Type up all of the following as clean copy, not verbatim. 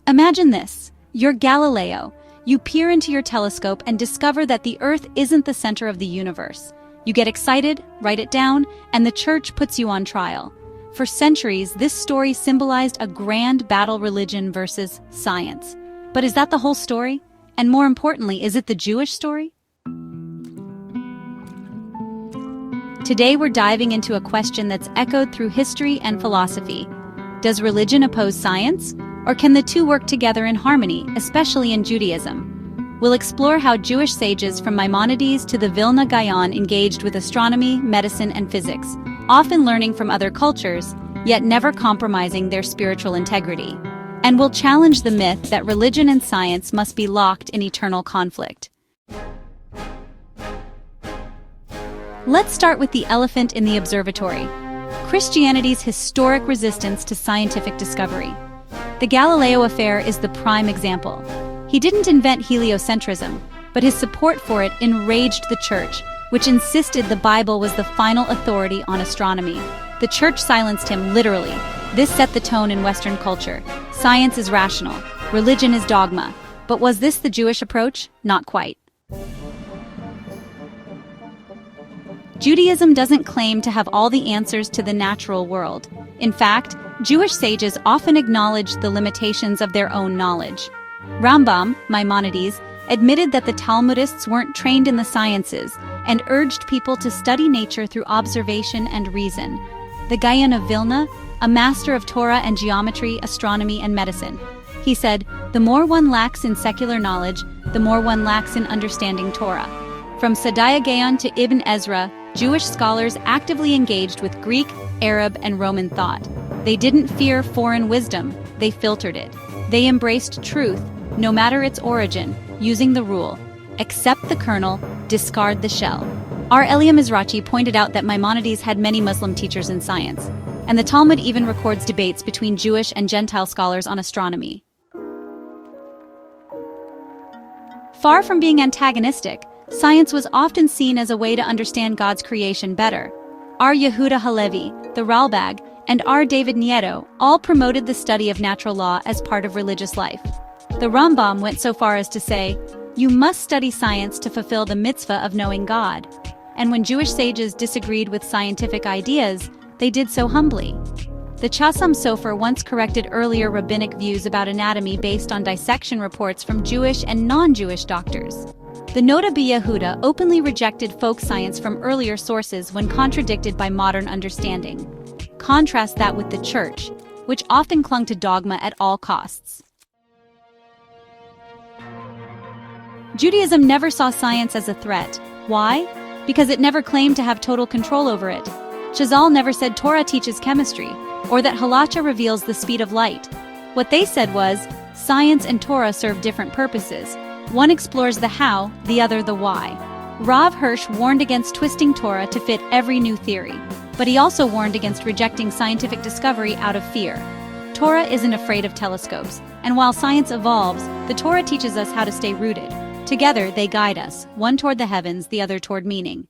Imagine this. You're Galileo. You peer into your telescope and discover that the Earth isn't the center of the universe. You get excited, write it down, and the church puts you on trial. For centuries, this story symbolized a grand battle: religion versus science. But is that the whole story? And more importantly, is it the Jewish story? Today we're diving into a question that's echoed through history and philosophy. Does religion oppose science? Or can the two work together in harmony, especially in Judaism? We'll explore how Jewish sages from Maimonides to the Vilna Gaon engaged with astronomy, medicine, and physics, often learning from other cultures, yet never compromising their spiritual integrity. And we'll challenge the myth that religion and science must be locked in eternal conflict. Let's start with the elephant in the observatory: Christianity's historic resistance to scientific discovery. The Galileo affair is the prime example. He didn't invent heliocentrism, but his support for it enraged the church, which insisted the Bible was the final authority on astronomy. The church silenced him literally. This set the tone in Western culture. Science is rational, religion is dogma. But was this the Jewish approach? Not quite. Judaism doesn't claim to have all the answers to the natural world. In fact, Jewish sages often acknowledged the limitations of their own knowledge. Rambam, Maimonides, admitted that the Talmudists weren't trained in the sciences and urged people to study nature through observation and reason. The Gaon of Vilna, a master of Torah and geometry, astronomy, and medicine, he said, "The more one lacks in secular knowledge, the more one lacks in understanding Torah." From Saadiah Gaon to Ibn Ezra, Jewish scholars actively engaged with Greek, Arab, and Roman thought. They didn't fear foreign wisdom, they filtered it. They embraced truth, no matter its origin, using the rule: accept the kernel, discard the shell. R. Elia Mizrachi pointed out that Maimonides had many Muslim teachers in science, and the Talmud even records debates between Jewish and Gentile scholars on astronomy. Far from being antagonistic, science was often seen as a way to understand God's creation better. R. Yehuda Halevi, the Ralbag, and R. David Nieto all promoted the study of natural law as part of religious life. The Rambam went so far as to say, "You must study science to fulfill the mitzvah of knowing God." And when Jewish sages disagreed with scientific ideas, they did so humbly. The Chassam Sofer once corrected earlier rabbinic views about anatomy based on dissection reports from Jewish and non-Jewish doctors. The Noda B'Yehuda openly rejected folk science from earlier sources when contradicted by modern understanding. Contrast that with the Church, which often clung to dogma at all costs. Judaism never saw science as a threat. Why? Because it never claimed to have total control over it. Chazal never said Torah teaches chemistry, or that halacha reveals the speed of light. What they said was, science and Torah serve different purposes. One explores the how, the other the why. Rav Hirsch warned against twisting Torah to fit every new theory, but he also warned against rejecting scientific discovery out of fear. Torah isn't afraid of telescopes, and while science evolves, the Torah teaches us how to stay rooted. Together, they guide us, one toward the heavens, the other toward meaning.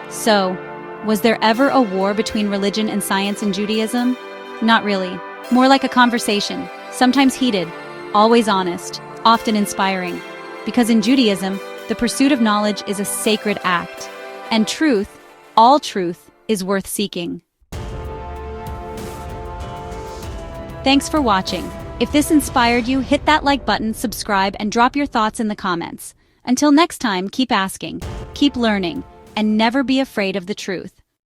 So, was there ever a war between religion and science in Judaism? Not really. More like a conversation, sometimes heated, always honest, often inspiring. Because in Judaism, the pursuit of knowledge is a sacred act. And truth, all truth, is worth seeking. Thanks for watching. If this inspired you, hit that like button, subscribe, and drop your thoughts in the comments. Until next time, keep asking, keep learning, and never be afraid of the truth.